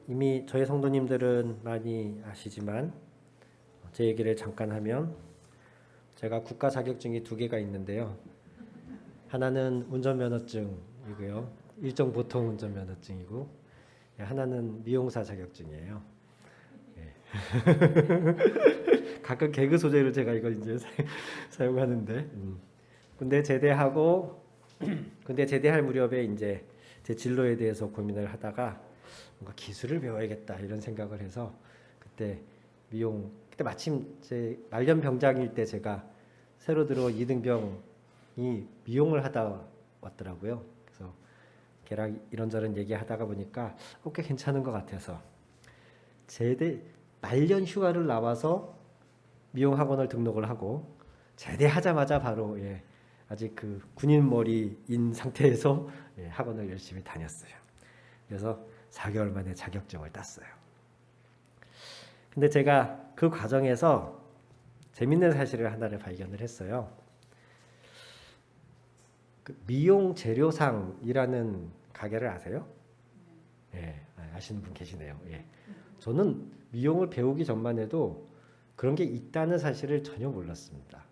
이미 저희 성도님들은 많이 아시지만 제 얘기를 잠깐 하면 제가 국가 자격증이 2개가 있는데요. 하나는 운전면허증이고요. 일종 보통 운전면허증이고, 하나는 미용사 자격증이에요. 예. 가끔 개그 소재로 제가 이걸 이제 사용하는데, 군대 제대할 무렵에 이제 제 진로에 대해서 고민을 하다가 뭔가 기술을 배워야겠다 이런 생각을 해서 그때 마침 제 말년 병장일 때 제가 새로 들어온 이등병이 미용을 하다 왔더라고요. 그래서 걔랑 이런저런 얘기하다가 보니까 꽤 괜찮은 것 같아서 말년 휴가를 나와서 미용 학원을 등록을 하고 제대하자마자 바로 아직 그 군인 머리인 상태에서 학원을 열심히 다녔어요. 그래서 4개월 만에 자격증을 땄어요. 근데 제가 그 과정에서 재밌는 사실을 하나를 발견을 했어요. 그 미용 재료상이라는 가게를 아세요? 예, 아시는 분 계시네요. 예. 저는 미용을 배우기 전만 해도 그런 게 있다는 사실을 전혀 몰랐습니다.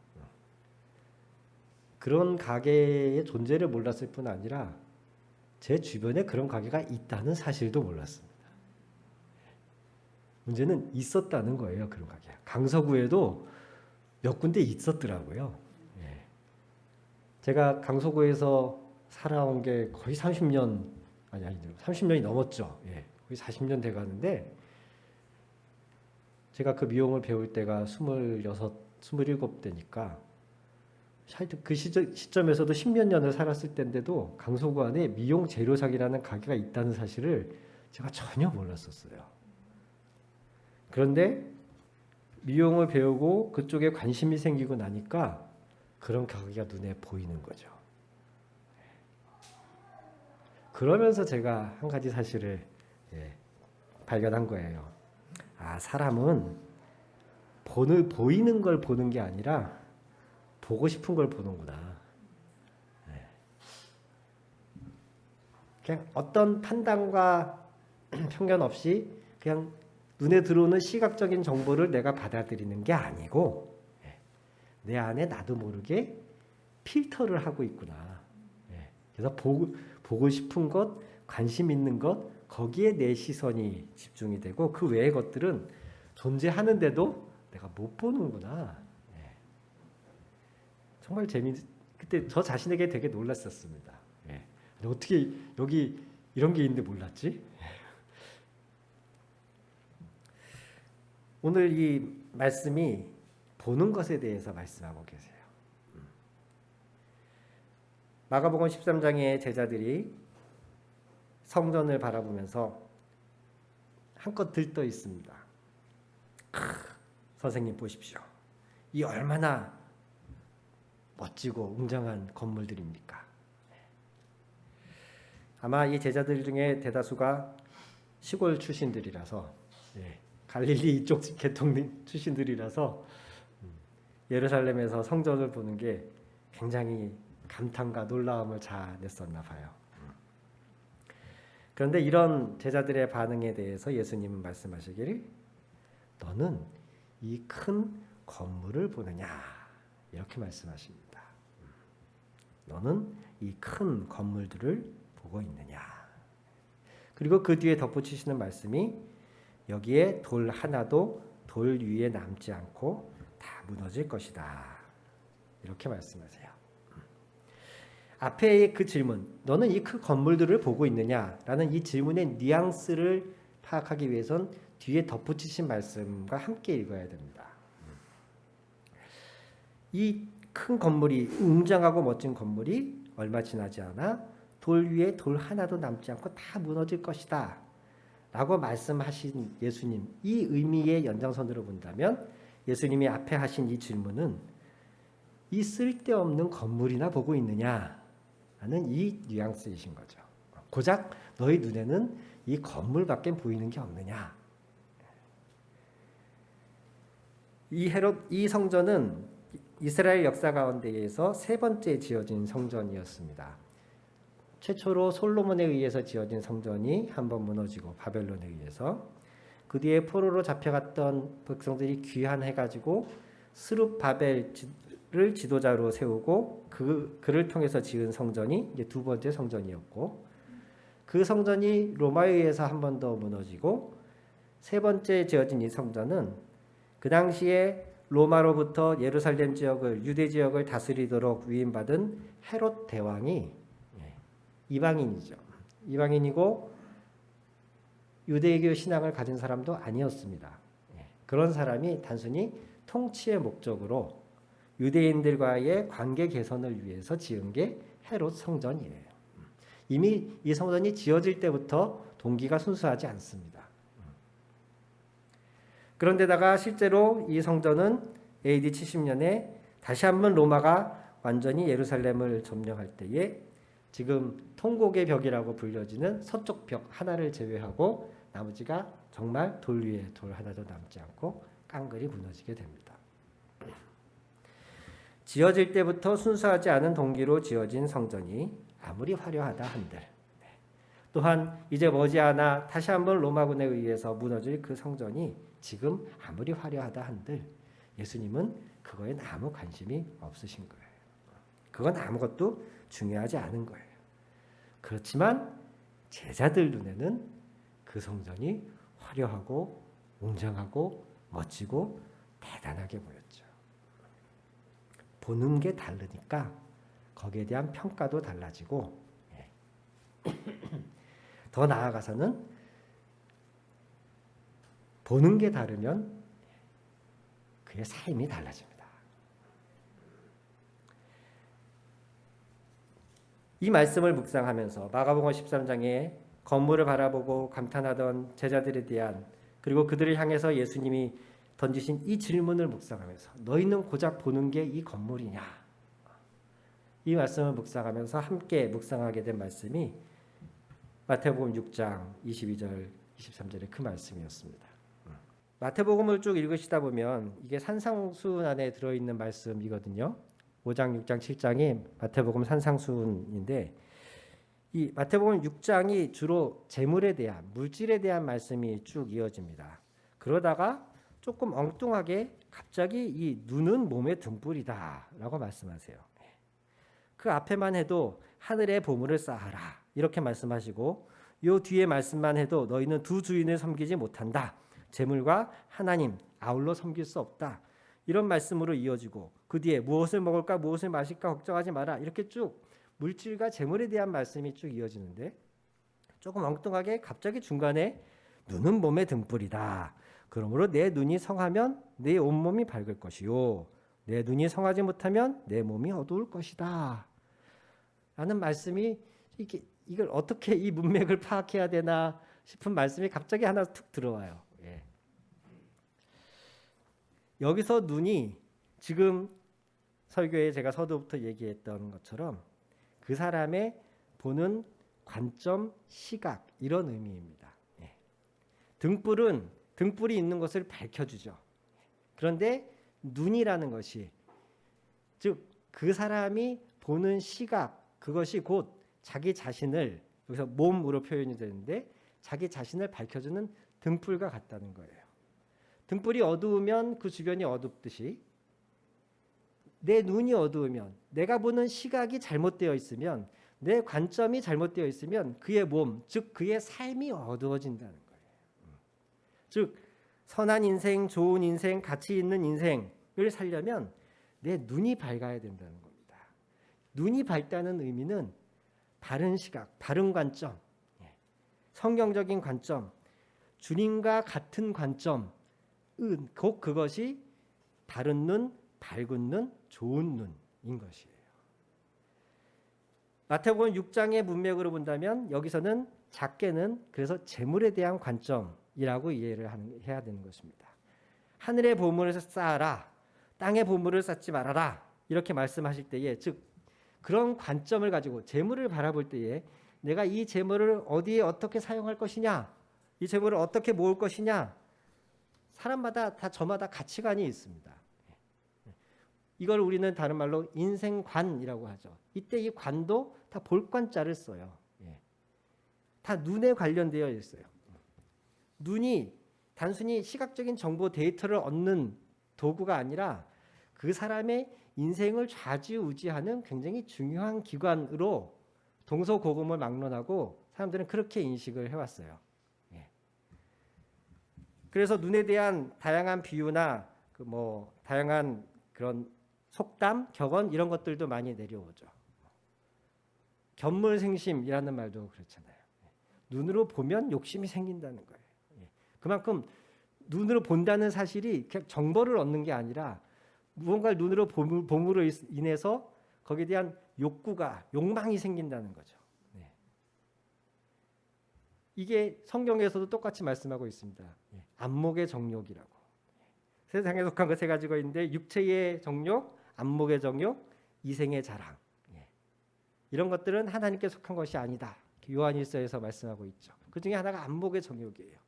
그런 가게의 존재를 몰랐을 뿐 아니라 제 주변에 그런 가게가 있다는 사실도 몰랐습니다. 문제는 있었다는 거예요. 그런 가게. 강서구에도 몇 군데 있었더라고요. 예. 제가 강서구에서 살아온 게 거의 30년이 넘었죠. 예. 거의 40년 돼 가는데 제가 그 미용을 배울 때가 26, 27대니까 그 시점에서도 10몇 년을 살았을 때인데도 강서구 안에 미용 재료상이라는 가게가 있다는 사실을 제가 전혀 몰랐었어요. 그런데 미용을 배우고 그쪽에 관심이 생기고 나니까 그런 가게가 눈에 보이는 거죠. 그러면서 제가 한 가지 사실을 발견한 거예요. 사람은 보이는 걸 보는 게 아니라 보고 싶은 걸 보는구나. 그냥 어떤 판단과 편견 없이 그냥 눈에 들어오는 시각적인 정보를 내가 받아들이는 게 아니고 내 안에 나도 모르게 필터를 하고 있구나. 그래서 보고 싶은 것, 관심 있는 것, 거기에 내 시선이 집중이 되고 그 외의 것들은 존재하는데도 내가 못 보는구나. 정말 그때 저 자신에게 되게 놀랐었습니다. 어떻게 여기 이런 게 있는데 몰랐지? 오늘 이 말씀이 보는 것에 대해서 말씀하고 계세요. 마가복음 13장의 제자들이 성전을 바라보면서 한껏 들떠 있습니다. 선생님 보십시오. 이 얼마나 멋지고 웅장한 건물들입니까? 아마 이 제자들 중에 대다수가 시골 출신들이라서 갈릴리 이쪽 계통 출신들이라서 예루살렘에서 성전을 보는 게 굉장히 감탄과 놀라움을 자아냈었나 봐요. 그런데 이런 제자들의 반응에 대해서 예수님은 말씀하시기를 너는 이 큰 건물을 보느냐 이렇게 말씀하십니다. 너는 이 큰 건물들을 보고 있느냐. 그리고 그 뒤에 덧붙이시는 말씀이 여기에 돌 하나도 돌 위에 남지 않고 다 무너질 것이다. 이렇게 말씀하세요. 앞에 그 질문, 너는 이 큰 건물들을 보고 있느냐라는 이 질문의 뉘앙스를 파악하기 위해선 뒤에 덧붙이신 말씀과 함께 읽어야 됩니다. 이 큰 건물이 웅장하고 멋진 건물이 얼마 지나지 않아 돌 위에 돌 하나도 남지 않고 다 무너질 것이다 라고 말씀하신 예수님, 이 의미의 연장선으로 본다면 예수님이 앞에 하신 이 질문은 이 쓸데없는 건물이나 보고 있느냐 하는 이 뉘앙스이신 거죠. 고작 너희 눈에는 이 건물밖에 보이는 게 없느냐. 이 성전은 이스라엘 역사 가운데에서 세 번째 지어진 성전이었습니다. 최초로 솔로몬에 의해서 지어진 성전이 한번 무너지고 바벨론에 의해서, 그 뒤에 포로로 잡혀갔던 백성들이 귀환해가지고 스룹바벨을 지도자로 세우고 그를 통해서 지은 성전이 이제 두 번째 성전이었고, 그 성전이 로마에 의해서 한 번 더 무너지고, 세 번째 지어진 이 성전은 그 당시에 로마로부터 예루살렘 지역을, 유대 지역을 다스리도록 위임받은 헤롯 대왕이 이방인이죠. 이방인이고 유대교 신앙을 가진 사람도 아니었습니다. 그런 사람이 단순히 통치의 목적으로 유대인들과의 관계 개선을 위해서 지은 게 헤롯 성전이에요. 이미 이 성전이 지어질 때부터 동기가 순수하지 않습니다. 그런데다가 실제로 이 성전은 AD 70년에 다시 한번 로마가 완전히 예루살렘을 점령할 때에 지금 통곡의 벽이라고 불려지는 서쪽 벽 하나를 제외하고 나머지가 정말 돌 위에 돌 하나도 남지 않고 깡그리 무너지게 됩니다. 지어질 때부터 순수하지 않은 동기로 지어진 성전이 아무리 화려하다 한들, 또한 이제 머지않아 다시 한번 로마군에 의해서 무너질 그 성전이 지금 아무리 화려하다 한들 예수님은 그거에 아무 관심이 없으신 거예요. 그건 아무것도 중요하지 않은 거예요. 그렇지만 제자들 눈에는 그 성전이 화려하고 웅장하고 멋지고 대단하게 보였죠. 보는 게 다르니까 거기에 대한 평가도 달라지고, 더 나아가서는 보는 게 다르면 그의 삶이 달라집니다. 이 말씀을 묵상하면서 마가복음 13장에 건물을 바라보고 감탄하던 제자들에 대한, 그리고 그들을 향해서 예수님이 던지신 이 질문을 묵상하면서 너희는 고작 보는 게 이 건물이냐, 이 말씀을 묵상하면서 함께 묵상하게 된 말씀이 마태복음 6장 22절 23절의 그 말씀이었습니다. 마태복음을 쭉 읽으시다 보면 이게 산상수훈 안에 들어있는 말씀이거든요. 5장, 6장, 7장이 마태복음 산상수훈인데, 이 마태복음 6장이 주로 재물에 대한, 물질에 대한 말씀이 쭉 이어집니다. 그러다가 조금 엉뚱하게 갑자기 이 눈은 몸의 등불이다 라고 말씀하세요. 그 앞에만 해도 하늘에 보물을 쌓아라 이렇게 말씀하시고, 요 뒤에 말씀만 해도 너희는 두 주인을 섬기지 못한다, 재물과 하나님 아울러 섬길 수 없다, 이런 말씀으로 이어지고, 그 뒤에 무엇을 먹을까 무엇을 마실까 걱정하지 마라, 이렇게 쭉 물질과 재물에 대한 말씀이 쭉 이어지는데, 조금 엉뚱하게 갑자기 중간에 눈은 몸의 등불이다, 그러므로 내 눈이 성하면 내 온몸이 밝을 것이요 내 눈이 성하지 못하면 내 몸이 어두울 것이다 라는 말씀이, 이걸 어떻게 이 문맥을 파악해야 되나 싶은 말씀이 갑자기 하나 툭 들어와요. 여기서 눈이 지금 설교에 제가 서두부터 얘기했던 것처럼 그 사람의 보는 관점, 시각, 이런 의미입니다. 등불이 있는 것을 밝혀주죠. 그런데 눈이라는 것이, 즉 그 사람이 보는 시각, 그것이 곧 자기 자신을, 여기서 몸으로 표현이 되는데 자기 자신을 밝혀주는 등불과 같다는 거예요. 등불이 어두우면 그 주변이 어둡듯이 내 눈이 어두우면, 내가 보는 시각이 잘못되어 있으면, 내 관점이 잘못되어 있으면 그의 몸, 즉 그의 삶이 어두워진다는 거예요. 즉 선한 인생, 좋은 인생, 가치 있는 인생을 살려면 내 눈이 밝아야 된다는 겁니다. 눈이 밝다는 의미는 바른 시각, 바른 관점, 성경적인 관점, 주님과 같은 관점, 곧 그것이 바른 눈, 밝은 눈, 좋은 눈인 것이에요. 마태복음 6장의 문맥으로 본다면 여기서는 작게는 그래서 재물에 대한 관점이라고 이해를 해야 되는 것입니다. 하늘의 보물을 쌓아라, 땅의 보물을 쌓지 말아라, 이렇게 말씀하실 때에, 즉 그런 관점을 가지고 재물을 바라볼 때에 내가 이 재물을 어디에 어떻게 사용할 것이냐, 이 재물을 어떻게 모을 것이냐, 사람마다 다 저마다 가치관이 있습니다. 이걸 우리는 다른 말로 인생관이라고 하죠. 이때 이 관도 다 볼관자를 써요. 다 눈에 관련되어 있어요. 눈이 단순히 시각적인 정보 데이터를 얻는 도구가 아니라 그 사람의 인생을 좌지우지하는 굉장히 중요한 기관으로 동서고금을 막론하고 사람들은 그렇게 인식을 해왔어요. 그래서 눈에 대한 다양한 비유나 다양한 그런 속담, 격언 이런 것들도 많이 내려오죠. 견물생심이라는 말도 그렇잖아요. 눈으로 보면 욕심이 생긴다는 거예요. 그만큼 눈으로 본다는 사실이 그냥 정보를 얻는 게 아니라 무언가를 눈으로 봄으로 인해서 거기에 대한 욕망이 생긴다는 거죠. 이게 성경에서도 똑같이 말씀하고 있습니다. 안목의 정욕이라고. 세상에 속한 것 세 가지가 있는데 육체의 정욕, 안목의 정욕, 이생의 자랑. 이런 것들은 하나님께 속한 것이 아니다. 요한일서에서 말씀하고 있죠. 그 중에 하나가 안목의 정욕이에요.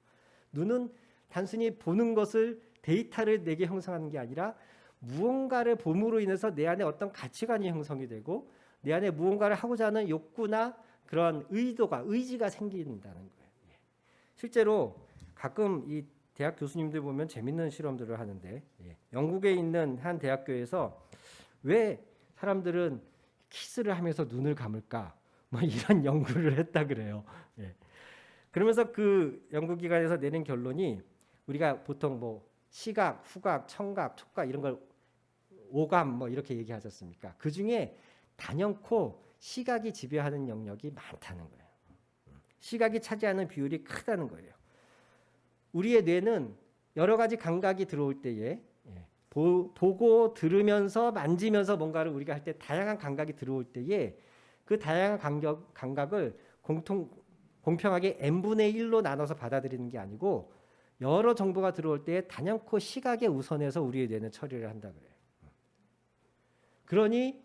눈은 단순히 보는 것을 데이터를 내게 형성하는 게 아니라 무언가를 봄으로 인해서 내 안에 어떤 가치관이 형성이 되고 내 안에 무언가를 하고자 하는 욕구나 그런 의지가 생긴다는 거예요. 실제로 가끔 이 대학 교수님들 보면 재밌는 실험들을 하는데 영국에 있는 한 대학교에서 왜 사람들은 키스를 하면서 눈을 감을까? 이런 연구를 했다 그래요. 그러면서 그 연구기관에서 내린 결론이 우리가 보통 시각, 후각, 청각, 촉각 이런 걸 오감 이렇게 얘기하지 않습니까? 그 중에 단연코 시각이 지배하는 영역이 많다는 거예요. 시각이 차지하는 비율이 크다는 거예요. 우리의 뇌는 여러 가지 감각이 들어올 때에 보고 들으면서 만지면서 뭔가를 우리가 할 때 다양한 감각이 들어올 때에 그 다양한 감각을 공평하게 n분의 1로 나눠서 받아들이는 게 아니고 여러 정보가 들어올 때 단연코 시각에 우선해서 우리의 뇌는 처리를 한다 그래요. 그러니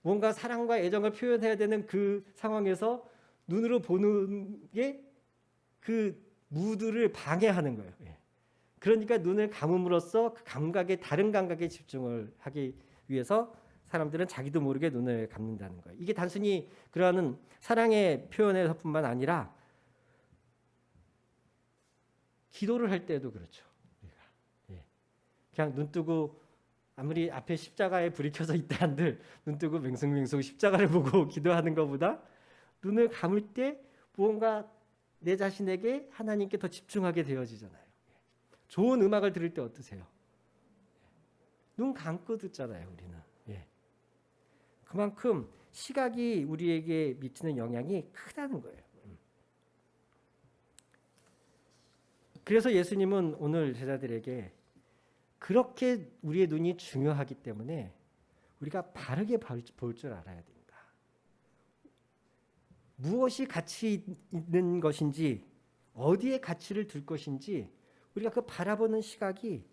뭔가 사랑과 애정을 표현해야 되는 그 상황에서 눈으로 보는 게 그 무드를 방해하는 거예요. 그러니까 눈을 감음으로써 그 다른 감각에 집중을 하기 위해서 사람들은 자기도 모르게 눈을 감는다는 거예요. 이게 단순히 그러한 사랑의 표현에서뿐만 아니라 기도를 할 때도 그렇죠. 그냥 눈 뜨고 아무리 앞에 십자가에 불이 켜져 있다 한들 눈 뜨고 맹숭맹숭 십자가를 보고 기도하는 것보다 눈을 감을 때 무언가 내 자신에게 하나님께 더 집중하게 되어지잖아요. 좋은 음악을 들을 때 어떠세요? 눈 감고 듣잖아요, 우리는. 그만큼 시각이 우리에게 미치는 영향이 크다는 거예요. 그래서 예수님은 오늘 제자들에게 그렇게 우리의 눈이 중요하기 때문에 우리가 바르게 볼 줄 알아야 됩니다. 무엇이 가치 있는 것인지, 어디에 가치를 둘 것인지 우리가 그 바라보는 시각이,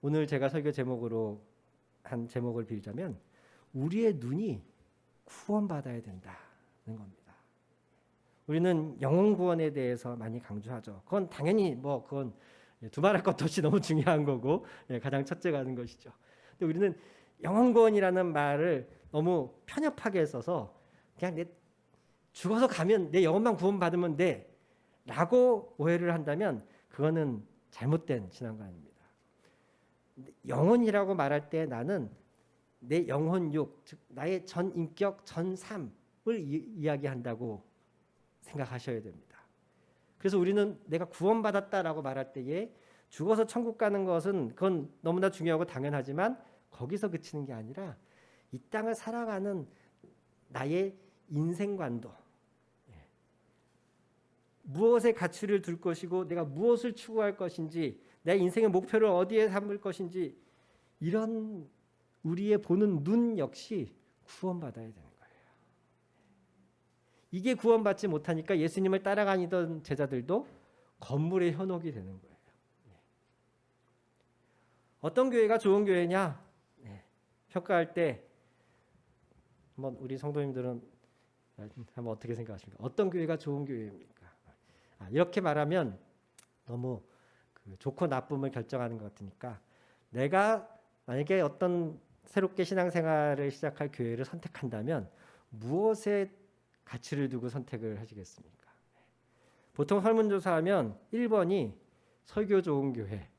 오늘 제가 설교 제목으로 한 제목을 빌자면 우리의 눈이 구원받아야 된다는 겁니다. 우리는 영혼 구원에 대해서 많이 강조하죠. 그건 당연히 그건 두말할 것도 없이 너무 중요한 거고 가장 첫째가 하는 것이죠. 근데 우리는 영혼 구원이라는 말을 너무 편협하게 써서 그냥 내 죽어서 가면 내 영혼만 구원받으면 돼 라고 오해를 한다면 그거는 잘못된 신앙관입니다. 영혼이라고 말할 때 나는 내 영혼육, 즉 나의 전 인격, 전 삶을 이야기한다고 생각하셔야 됩니다. 그래서 우리는 내가 구원받았다라고 말할 때에 죽어서 천국 가는 것은 그건 너무나 중요하고 당연하지만 거기서 그치는 게 아니라 이 땅을 살아가는 나의 인생관도, 무엇에 가치를 둘 것이고 내가 무엇을 추구할 것인지, 내 인생의 목표를 어디에 삼을 것인지, 이런 우리의 보는 눈 역시 구원받아야 되는 거예요. 이게 구원받지 못하니까 예수님을 따라다니던 제자들도 건물의 현혹이 되는 거예요. 어떤 교회가 좋은 교회냐? 평가할 때 한번 우리 성도님들은 한번 어떻게 생각하십니까? 어떤 교회가 좋은 교회입니까? 이렇게 말하면 너무 그 좋고 나쁨을 결정하는 것 같으니까 내가 만약에 어떤 새롭게 신앙생활을 시작할 교회를 선택한다면 무엇에 가치를 두고 선택을 하시겠습니까? 보통 설문조사하면 1번이 설교 좋은 교회,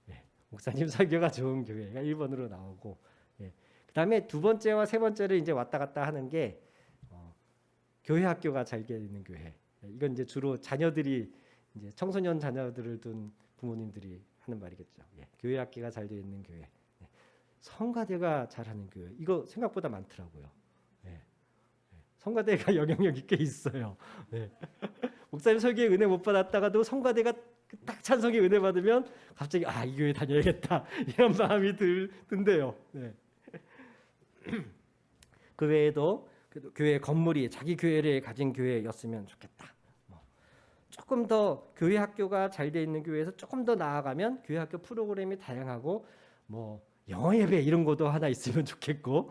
목사님 설교가 좋은 교회가 1번으로 나오고, 그 다음에 두 번째와 세 번째를 이제 왔다 갔다 하는 게 교회 학교가 잘 돼 있는 교회. 이건 이제 주로 자녀들이 이제 청소년 자녀들을 둔 부모님들이 하는 말이겠죠. 교회 학교가 잘 돼 있는 교회, 성가대가 잘하는 교회. 이거 생각보다 많더라고요. 성가대가 영향력 있게 있어요. 목사님 설교에 은혜 못 받았다가도 성가대가 딱 찬송에 은혜 받으면 갑자기 이 교회 다녀야겠다 이런 마음이 든대요. 그 외에도 교회 건물이 자기 교회를 가진 교회였으면 좋겠다. 조금 더 교회 학교가 잘 돼 있는 교회에서 조금 더 나아가면 교회 학교 프로그램이 다양하고 영어 예배 이런 것도 하나 있으면 좋겠고,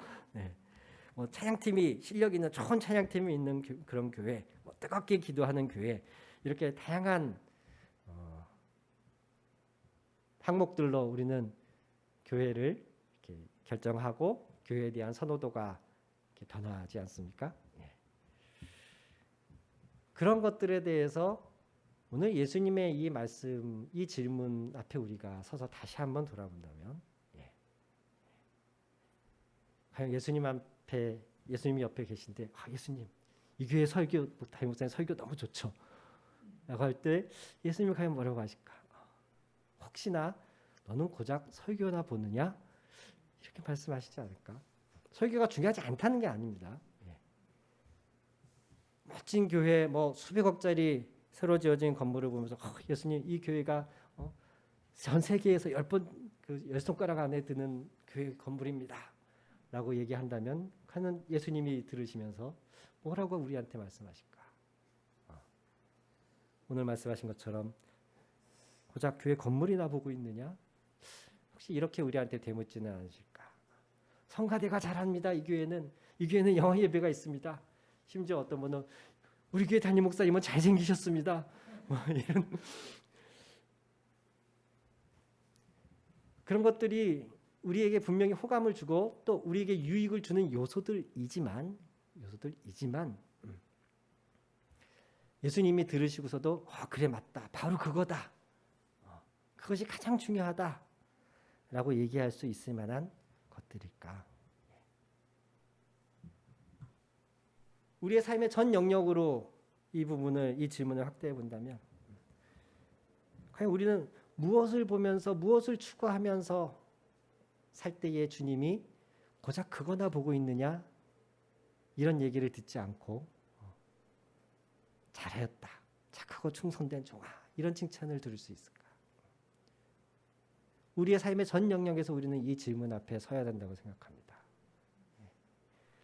찬양팀이 실력 있는 좋은 찬양팀이 있는 그런 교회, 뜨겁게 기도하는 교회, 이렇게 다양한 항목들로 우리는 교회를 이렇게 결정하고 교회에 대한 선호도가 이렇게 변화하지 않습니까? 그런 것들에 대해서 오늘 예수님의 이 말씀, 이 질문 앞에 우리가 서서 다시 한번 돌아본다면, 과연 예수님이 옆에 계신데, 예수님, 이 교회 설교, 담임 목사님 설교 너무 좋죠. 라고 할 때 예수님이 과연 뭐라고 하실까? 혹시나 너는 고작 설교나 보느냐? 이렇게 말씀하시지 않을까? 설교가 중요하지 않다는 게 아닙니다. 멋진 교회, 수백억짜리 새로 지어진 건물을 보면서 예수님, 이 교회가 전 세계에서 10번 10손가락 안에 드는 교회 건물입니다. 라고 얘기한다면 하는 예수님이 들으시면서 뭐라고 우리한테 말씀하실까? 오늘 말씀하신 것처럼 고작 교회 건물이나 보고 있느냐? 혹시 이렇게 우리한테 되묻지는 않으실까? 성가대가 잘합니다. 이 교회는 영어 예배가 있습니다. 심지어 어떤 분은 우리 교회 담임 목사님은 잘생기셨습니다. 이런 그런 것들이 우리에게 분명히 호감을 주고 또 우리에게 유익을 주는 요소들이지만 예수님이 들으시고서도 그래 맞다. 바로 그거다. 그것이 가장 중요하다. 라고 얘기할 수 있을 만한 것들일까? 우리의 삶의 전 영역으로 이 질문을 확대해 본다면 과연 우리는 무엇을 보면서 무엇을 추구하면서 살 때에 주님이 고작 그거나 보고 있느냐? 이런 얘기를 듣지 않고 잘하였다. 착하고 충성된 종아. 이런 칭찬을 들을 수 있을까? 우리의 삶의 전 영역에서 우리는 이 질문 앞에 서야 된다고 생각합니다.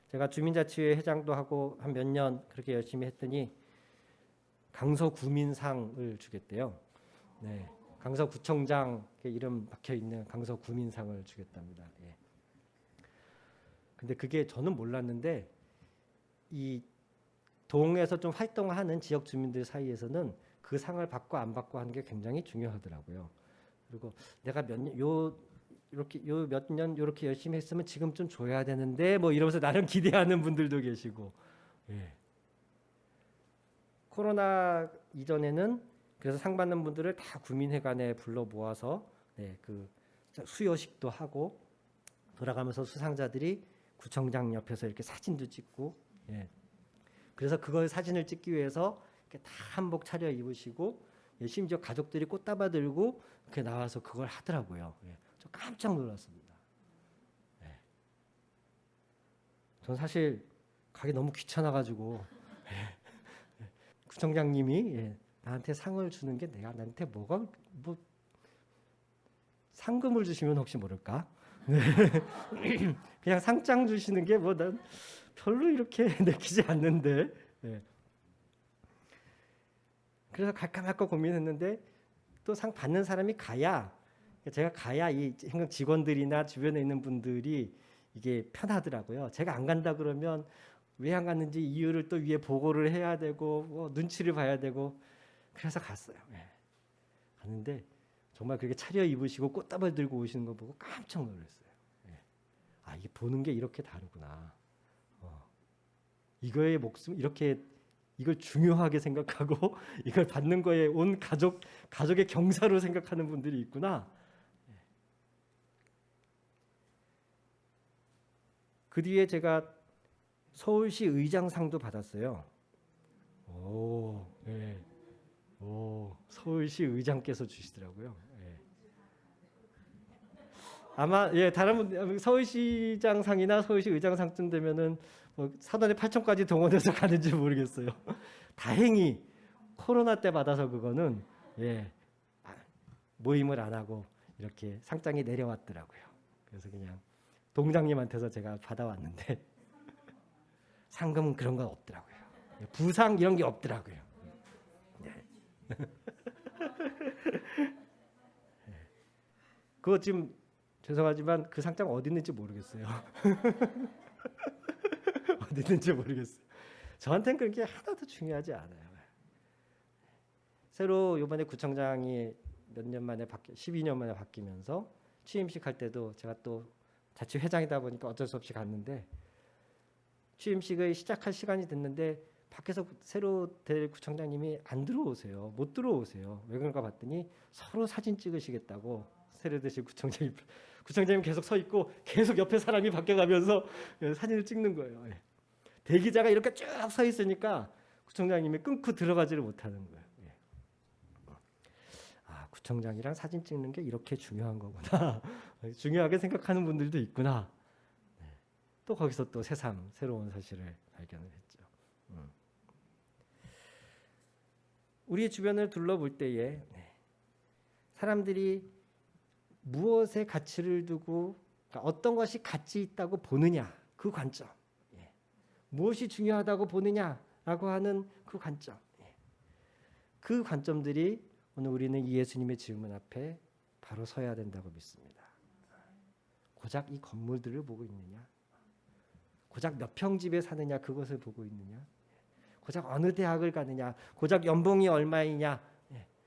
제가 주민자치회 회장도 하고 한 몇 년 그렇게 열심히 했더니 강서구민상을 주겠대요. 강서구청장 이름 박혀있는 강서구민상을 주겠답니다. 근데 그게 저는 몰랐는데 이 동에서 좀 활동하는 지역 주민들 사이에서는 그 상을 받고 안 받고 하는 게 굉장히 중요하더라고요. 그리고 내가 몇 년 이렇게 열심히 했으면 지금 좀 줘야 되는데 이러면서 나름 기대하는 분들도 계시고. 코로나 이전에는 그래서 상 받는 분들을 다 구민회관에 불러 모아서 그 수여식도 하고 돌아가면서 수상자들이 구청장 옆에서 이렇게 사진도 찍고, 그래서 그걸 사진을 찍기 위해서 이렇게 다 한복 차려 입으시고, 심지어 가족들이 꽃다발 들고 이렇게 나와서 그걸 하더라고요. 저 깜짝 놀랐습니다. 전 사실 가기 너무 귀찮아가지고 구청장님이 나한테 상을 주는 게 내가 나한테 상금을 주시면 혹시 모를까? 그냥 상장 주시는 게 난 별로 이렇게 내키지 않는데. 그래서 갈까 말까 고민했는데 또 상 받는 사람이 가야, 제가 가야 이 직원들이나 주변에 있는 분들이 이게 편하더라고요. 제가 안 간다 그러면 왜 안 갔는지 이유를 또 위에 보고를 해야 되고 뭐 눈치를 봐야 되고 그래서 갔어요. 예. 갔는데 정말 그렇게 차려 입으시고 꽃다발 들고 오시는 거 보고 깜짝 놀랐어요. 예. 아, 이게 보는 게 이렇게 다르구나. 이거의 목숨 이렇게 이걸 중요하게 생각하고 이걸 받는 거에 온 가족의 경사로 생각하는 분들이 있구나. 그 뒤에 제가 서울시 의장상도 받았어요. 오, 네. 오, 서울시 의장께서 주시더라고요. 예. 아마 다른 분 서울시장상이나 서울시 의장상쯤 되면은 뭐 사돈의 8촌까지 동원해서 가는지 모르겠어요. 다행히 코로나 때 받아서 그거는 모임을 안 하고 이렇게 상장이 내려왔더라고요. 그래서 그냥 동장님한테서 제가 받아왔는데 상금은 그런 건 없더라고요. 부상 이런 게 없더라고요. 네. 그거 지금 죄송하지만 그 상장 어디 있는지 모르겠어요. 어디 있는지 모르겠어요. 저한테는 그런 게 하나도 중요하지 않아요. 새로 이번에 구청장이 몇 년 만에 12년 만에 바뀌면서 취임식 할 때도 제가 또 자치회장이다 보니까 어쩔 수 없이 갔는데 취임식을 시작할 시간이 됐는데 밖에서 새로 될 구청장님이 안 들어오세요. 못 들어오세요. 왜 그런가 봤더니 서로 사진 찍으시겠다고 새로 되실 구청장님 계속 서 있고 계속 옆에 사람이 바뀌어가면서 사진을 찍는 거예요. 대기자가 이렇게 쭉 서 있으니까 구청장님이 끊고 들어가지를 못하는 거예요. 아, 구청장이랑 사진 찍는 게 이렇게 중요한 거구나. 중요하게 생각하는 분들도 있구나. 또 거기서 또 새로운 사실을 발견을 했죠. 우리 주변을 둘러볼 때에 사람들이 무엇에 가치를 두고 그러니까 어떤 것이 가치 있다고 보느냐 그 관점, 무엇이 중요하다고 보느냐라고 하는 그 관점, 그 관점들이 오늘 우리는 이 예수님의 질문 앞에 바로 서야 된다고 믿습니다. 고작 이 건물들을 보고 있느냐, 고작 몇 평집에 사느냐 그것을 보고 있느냐, 고작 어느 대학을 가느냐, 고작 연봉이 얼마이냐,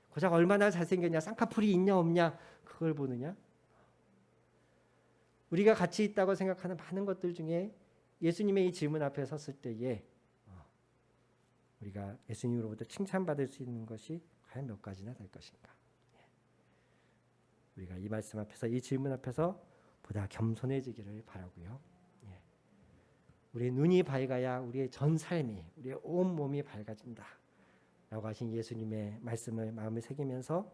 고작 얼마나 잘생겼냐, 쌍꺼풀이 있냐 없냐 그걸 보느냐. 우리가 가치 있다고 생각하는 많은 것들 중에 예수님의 이 질문 앞에 섰을 때에 우리가 예수님으로부터 칭찬받을 수 있는 것이 과연 몇 가지나 될 것인가. 우리가 이 말씀 앞에서 이 질문 앞에서 보다 겸손해지기를 바라고요. 우리의 눈이 밝아야 우리의 전 삶이, 우리의 온 몸이 밝아진다 라고 하신 예수님의 말씀을 마음에 새기면서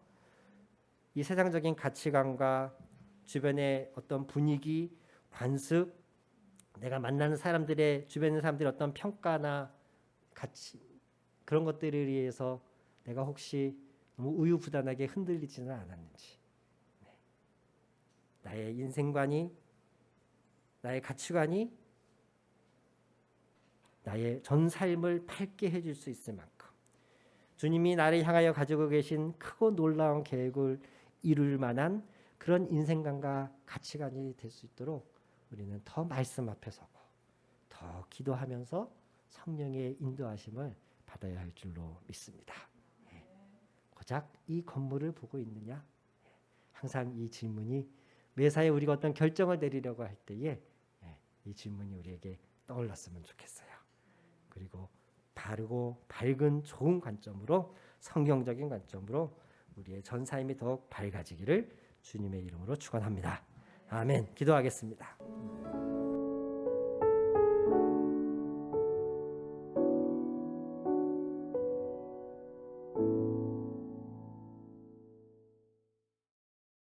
이 세상적인 가치관과 주변의 어떤 분위기, 관습, 내가 만나는 사람들의 주변의 사람들의 어떤 평가나 가치 그런 것들에 의해서 내가 혹시 너무 우유부단하게 흔들리지는 않았는지, 나의 인생관이, 나의 가치관이 나의 전 삶을 밝게 해줄 수 있을 만큼 주님이 나를 향하여 가지고 계신 크고 놀라운 계획을 이룰 만한 그런 인생관과 가치관이 될 수 있도록 우리는 더 말씀 앞에 서고 더 기도하면서 성령의 인도하심을 받아야 할 줄로 믿습니다. 고작 이 건물을 보고 있느냐? 항상 이 질문이 매사에 우리가 어떤 결정을 내리려고 할 때에 이 질문이 우리에게 떠올랐으면 좋겠어요. 그리고 바르고 밝은 좋은 관점으로, 성경적인 관점으로 우리의 전 삶이 더욱 밝아지기를 주님의 이름으로 축원합니다. 아멘. 기도하겠습니다.